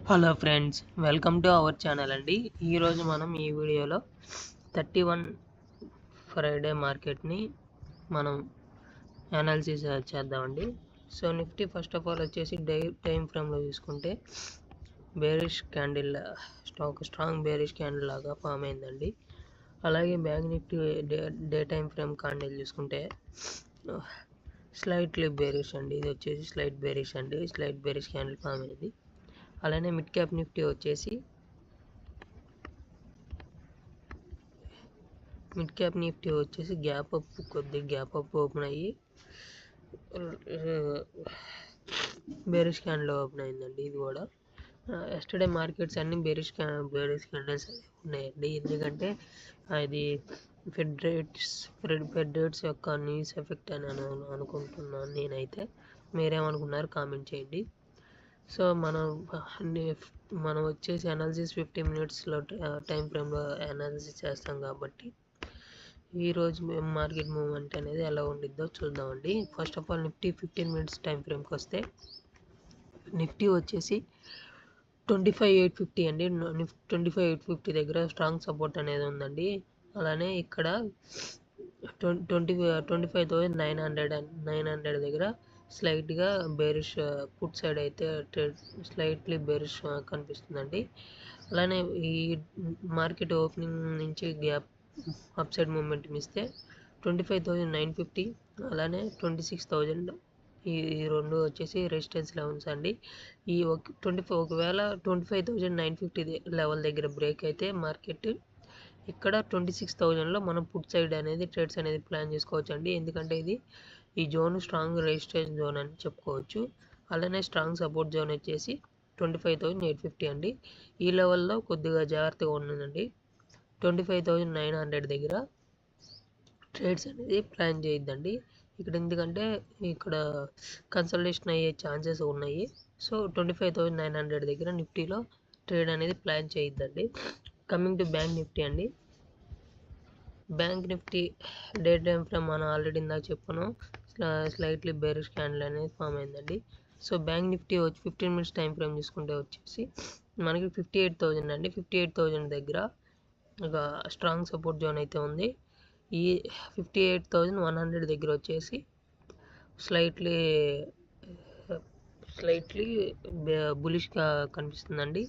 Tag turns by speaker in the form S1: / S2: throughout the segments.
S1: Hello friends, welcome to our channel అండి. ఈరోజు మనం ఈ వీడియోలో 31 ఫ్రైడే మార్కెట్ని మనం అనాలిసిస్ చేద్దామండి. So Nifty first of all వచ్చేసి టైం ఫ్రేమ్లో చూసుకుంటే bearish candle, strong bearish candle లాగా ఫామ్ అయిందండి. అలాగే bank Nifty day time frame candle చూసుకుంటే స్లైట్లీ బేరిష్ అండి. ఇది వచ్చేసి స్లైట్ బేరిష్ క్యాండిల్ ఫామ్ అయింది. అలానే మిడ్ క్యాప్ నిఫ్టీ వచ్చేసి గ్యాప్ అప్ ఓపెన్ అయ్యి బేరిష్ క్యాండిల్ ఓపెన్ అయిందండి. ఇది కూడా ఎస్టర్డే మార్కెట్స్ అన్ని బేరిష్ క్యాండిల్స్ ఉన్నాయండి. ఎందుకంటే అది ఫెడ్ రేట్స్ యొక్క న్యూస్ ఎఫెక్ట్ అని అనుకుంటున్నాను నేనైతే. మీరేమనుకున్నారు కామెంట్ చేయండి. సో మనం వచ్చేసి అనాలిసిస్ 50 మినిట్స్లో టైం ఫ్రేమ్లో అనాలిసిస్ చేస్తాం కాబట్టి ఈరోజు మార్కెట్ మూవ్మెంట్ అనేది ఎలా ఉండిద్దో చూద్దామండి. First of all Nifty 15 minutes time ఫ్రేమ్కి వస్తే నిఫ్టీ వచ్చేసి 25,850 అండి. 25,850 దగ్గర స్ట్రాంగ్ సపోర్ట్ అనేది ఉందండి. అలానే ఇక్కడ 25,900 దగ్గర స్లైట్గా బేరిష్ పుట్ సైడ్ అయితే స్లైట్లీ బేరిష్ కనిపిస్తుందండి. అలానే ఈ మార్కెట్ ఓపెనింగ్ నుంచి గ్యాప్ అప్ సైడ్ మూమెంట్ ఇస్తే 25,950 అలానే 26,000 ఈ రెండు వచ్చేసి రెసిస్టెన్స్ లెవెల్స్ అండి. ఒకవేళ 25,950 లెవెల్ దగ్గర బ్రేక్ అయితే మార్కెట్ ఇక్కడ 26,000లో మనం పుట్ సైడ్ అనేది ట్రేడ్స్ అనేది ప్లాన్ చేసుకోవచ్చు అండి. ఎందుకంటే ఈ జోన్ స్ట్రాంగ్ రెసిస్టెన్స్ జోన్ అని చెప్పుకోవచ్చు. అలానే స్ట్రాంగ్ సపోర్ట్ జోన్ వచ్చేసి 25,850 అండి. ఈ లెవెల్లో కొద్దిగా జాగ్రత్తగా ఉండండి. 25,900 దగ్గర ట్రేడ్స్ అనేది ప్లాన్ చేయొద్దండి ఇక్కడ, ఎందుకంటే ఇక్కడ కన్సల్టేషన్ అయ్యే ఛాన్సెస్ ఉన్నాయి. సో 25,900 దగ్గర నిఫ్టీలో ట్రేడ్ అనేది ప్లాన్ చేయొద్దండి. కమింగ్ టు బ్యాంక్ నిఫ్టీ అండి. Bank Nifty day time frame మనం ఆల్రెడీ ఇందాక చెప్పాను, స్లైట్లీ బేరిష్ క్యాండిల్ అనేది ఫామ్ అయిందండి. సో బ్యాంక్ నిఫ్టీ వచ్చి 15 మినిట్స్ టైం ఫ్రేమ్ చూసుకుంటే వచ్చేసి మనకి 58,000 అండి. 58,000 దగ్గర ఒక స్ట్రాంగ్ సపోర్ట్ జోన్ అయితే ఉంది. ఈ 58,100 దగ్గర వచ్చేసి స్లైట్లీ బులిష్గా కనిపిస్తుందండి.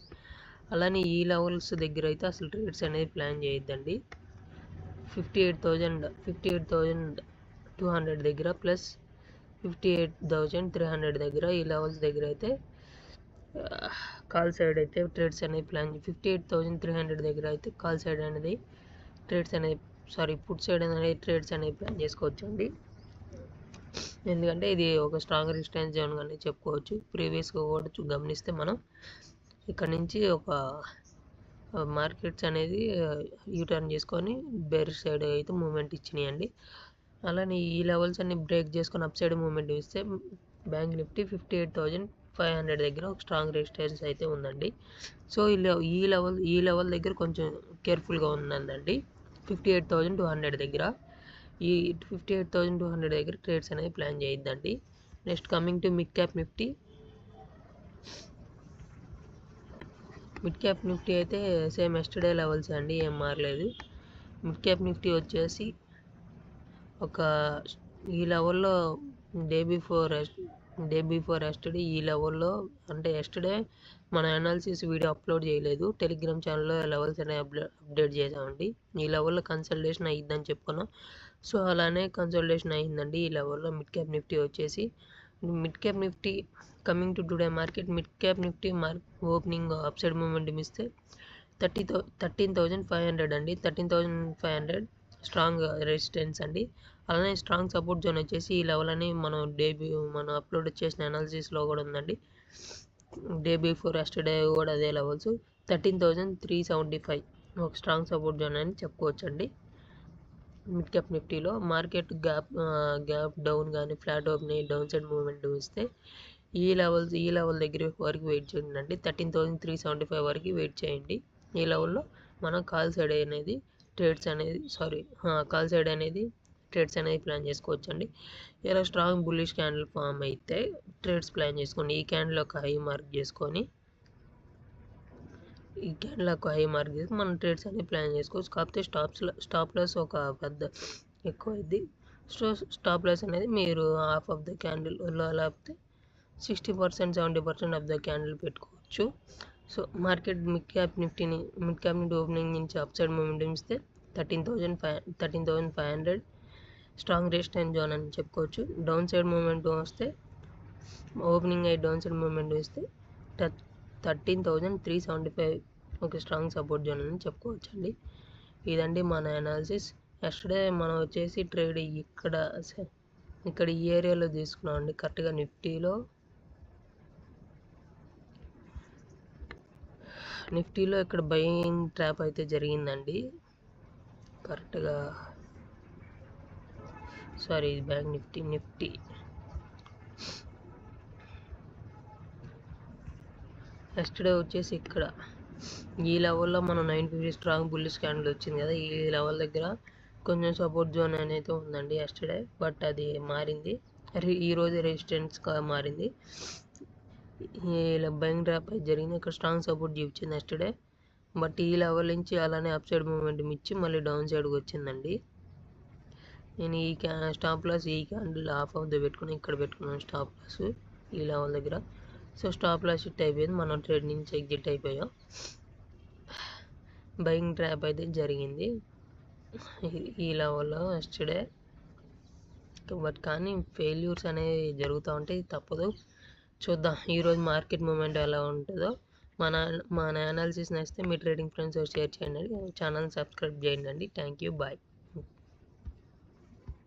S1: అలానే ఈ లెవెల్స్ దగ్గర అయితే అసలు ట్రేడ్స్ అనేది ప్లాన్ చేయొద్దండి. 58,200 దగ్గర ప్లస్ 58,300 దగ్గర ఈ లెవెల్స్ దగ్గర అయితే కాల్ సైడ్ అయితే ట్రేడ్స్ అనేది ప్లాన్ 58,300 దగ్గర అయితే కాల్ సైడ్ అనేది పుట్ సైడ్ అనేది ట్రేడ్స్ అనేది ప్లాన్ చేసుకోవచ్చు అండి. ఎందుకంటే ఇది ఒక స్ట్రాంగ్ రెసిస్టెన్స్ జోన్ కానీ చెప్పుకోవచ్చు. ప్రీవియస్గా కూడా గమనిస్తే మనం ఇక్కడ నుంచి ఒక మార్కెట్స్ అనేది యూటర్న్ చేసుకొని బేరిష్ సైడ్ అయితే మూమెంట్ ఇచ్చినాయండి. అలానే ఈ లెవెల్స్ అన్ని బ్రేక్ చేసుకొని అప్ సైడ్ మూమెంట్ ఇస్తే బ్యాంక్ నిఫ్టీ 58,500 దగ్గర ఒక స్ట్రాంగ్ రెసిస్టెన్స్ అయితే ఉందండి. సో ఈ లెవెల్ దగ్గర కొంచెం కేర్ఫుల్గా ఉందండి. 58,200 దగ్గర ఈ 58,200 దగ్గర ట్రేడ్స్ అనేది ప్లాన్ చేయొద్దండి. Next coming to mid cap Nifty అయితే సేమ్ ఎస్టర్డే లెవెల్స్ అండి, ఏం మారలేదు. మిడ్ క్యాప్ నిఫ్టీ వచ్చేసి ఒక ఈ లెవెల్లో డే బిఫోర్ ఎస్టర్డే ఈ లెవెల్లో, అంటే ఎస్టర్డే మన అనాలిసిస్ వీడియో అప్లోడ్ చేయలేదు, టెలిగ్రామ్ ఛానల్లో లెవెల్స్ అనేవి అప్డేట్ చేసామండి. ఈ లెవెల్లో కన్సల్టేషన్ అయ్యిందని చెప్పుకున్నాం. సో అలానే కన్సల్టేషన్ అయ్యిందండి ఈ లెవెల్లో మిడ్ క్యాప్ నిఫ్టీ వచ్చేసి. Mid cap Nifty coming to today market, mid cap Nifty opening upside movement ఇస్తే 13,500 అండి. 13,500 స్ట్రాంగ్ రెసిస్టెన్స్ అండి. అలానే స్ట్రాంగ్ సపోర్ట్ జోన్ వచ్చేసి ఈ లెవెల్ అని మనం అప్లోడ్ చేసిన అనాలిసిస్లో కూడా ఉందండి. డే బిఫోర్ ఎస్టర్డే కూడా అదే లెవెల్స్ 13,375 ఒక స్ట్రాంగ్ సపోర్ట్ జోన్ అని చెప్పుకోవచ్చు అండి. మిడ్ క్యాప్ నిఫ్టీలో మార్కెట్ గ్యాప్ డౌన్ కానీ ఫ్లాట్ ఓపెన్ అయ్యి డౌన్ సైడ్ మూవ్మెంట్ ఇస్తే ఈ లెవెల్ దగ్గర వరకు వెయిట్ చేయండి అండి. 13,375 వరకు వెయిట్ చేయండి. ఈ లెవెల్లో మనం కాల్ సైడ్ అనేది ట్రేడ్స్ అనేది ప్లాన్ చేసుకోవచ్చు అండి. ఇలా స్ట్రాంగ్ బుల్లిష్ క్యాండిల్ ఫామ్ అయితే ట్రేడ్స్ ప్లాన్ చేసుకోండి. ఈ క్యాండిల్ ఒక హై మార్క్ చేసుకొని ఈ క్యాండిల్ హై మార్క్ చేసి మనం ట్రేడ్స్ అనేవి ప్లాన్ చేసుకోవచ్చు. కాకపోతే స్టాప్ లాస్ ఒక పెద్ద ఎక్కువ అయింది. స్టాప్ లాస్ అనేది మీరు హాఫ్ ఆఫ్ ద క్యాండిల్ లేకపోతే 60% 70% ఆఫ్ ద క్యాండిల్ పెట్టుకోవచ్చు. So market mid cap Nifty opening నుంచి అప్ సైడ్ మూమెంటం ఇస్తే 13,500 స్ట్రాంగ్ రెసిస్టెన్స్ జోన్ అని చెప్పుకోవచ్చు. డౌన్ సైడ్ మూమెంటం వస్తే ఓపెనింగ్ అయ్యి డౌన్ సైడ్ మూమెంటం ఇస్తే 13,375 ఒక స్ట్రాంగ్ సపోర్ట్ జోన్ అని చెప్పుకోవచ్చు అండి. ఇదండి మన అనాలిసిస్. ఎస్టర్డే మనం వచ్చేసి ట్రేడ్ ఇక్కడ ఈ ఏరియాలో తీసుకున్నాం అండి. కరెక్ట్గా నిఫ్టీలో ఇక్కడ బయింగ్ ట్రాప్ అయితే జరిగిందండి. కరెక్ట్గా సారీ బ్యాంక్ నిఫ్టీ ఎస్టర్డే వచ్చేసి ఇక్కడ ఈ లెవెల్లో మనం 950 స్ట్రాంగ్ బుల్లిష్ క్యాండిల్ వచ్చింది కదా, ఈ లెవెల్ దగ్గర కొంచెం సపోర్ట్ జోన్ అనేది ఉందండి ఎస్టర్డే. బట్ అది మారింది, ఈరోజు రెసిస్టెన్స్గా మారింది. ఇలా బయింగ్ డ్రాప్ అయితే జరిగింది. ఇక్కడ స్ట్రాంగ్ సపోర్ట్ చూపించింది ఎస్టర్డే. బట్ ఈ లెవెల్ నుంచి అలానే అప్ సైడ్ మూమెంట్ ఇచ్చి మళ్ళీ డౌన్ సైడ్కి వచ్చిందండి. నేను ఈ స్టాప్ లాస్ ఈ క్యాండిల్ హాఫ్ ఆఫ్ ద పెట్టుకుని ఇక్కడ పెట్టుకున్నాను స్టాప్ లాస్ ఈ లెవెల్ దగ్గర. సో స్టాప్ లాస్ హిట్ అయిపోయింది, మనం ట్రేడ్ నుంచి ఎగ్జిట్ అయిపోయాం. బయింగ్ ట్రాప్ అయితే జరిగింది ఈ లెవెల్లో ఎస్టర్డే. బట్ కానీ ఫెయిల్యూర్స్ అనేవి జరుగుతూ ఉంటాయి, తప్పదు. చూద్దాం ఈరోజు మార్కెట్ మూమెంట్ ఎలా ఉంటుందో. మన అనాలిసిస్ నచ్చితే మీ ట్రేడింగ్ ఫ్రెండ్స్ షేర్ చేయండి, ఛానల్ సబ్స్క్రైబ్ చేయండి. Thank you, bye.